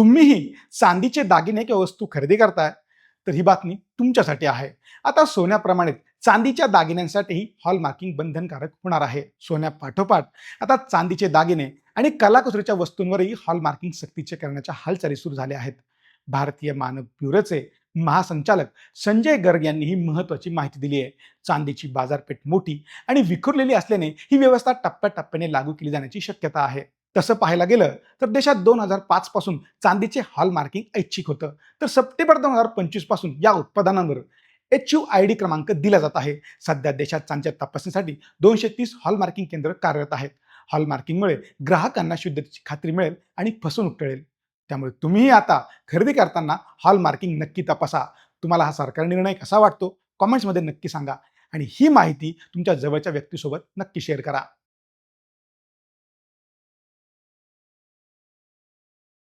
तुम्हीही चांदीचे दागिने किंवा वस्तू खरेदी करताय, तर ही बातमी तुमच्यासाठी आहे. आता सोन्याप्रमाणेच चांदीच्या दागिन्यांसाठीही हॉलमार्किंग बंधनकारक होणार आहे. सोन्यापाठोपाठ आता चांदीचे दागिने आणि कलाकुसरीच्या वस्तूंवरही हॉलमार्किंग सक्तीचे करण्याच्या हालचाली सुरू झाल्या आहेत. भारतीय मानक ब्युरोचे महासंचालक संजय गर्ग यांनी ही महत्वाची माहिती दिली आहे. चांदीची बाजारपेठ मोठी आणि विखुरलेली असल्याने ही व्यवस्था टप्प्याटप्प्याने लागू केली जाण्याची शक्यता आहे. तसं पाहायला गेलं तर देशात 2005 पासून चांदीचे हॉलमार्किंग ऐच्छिक होतं, तर सप्टेंबर 2025 पासून या उत्पादनांवर HUID क्रमांक दिला जात आहे. सध्या देशात चांदीच्या तपासणीसाठी 230 हॉलमार्किंग केंद्र कार्यरत आहेत. हॉलमार्किंगमुळे ग्राहकांना शुद्धतेची खात्री मिळेल आणि फसवणूक टळेल. त्यामुळे तुम्हीही आता खरेदी करताना हॉलमार्किंग नक्की तपासा. तुम्हाला हा सरकारी निर्णय कसा वाटतो कॉमेंट्समध्ये नक्की सांगा आणि ही माहिती तुमच्या जवळच्या व्यक्तीसोबत नक्की शेअर करा.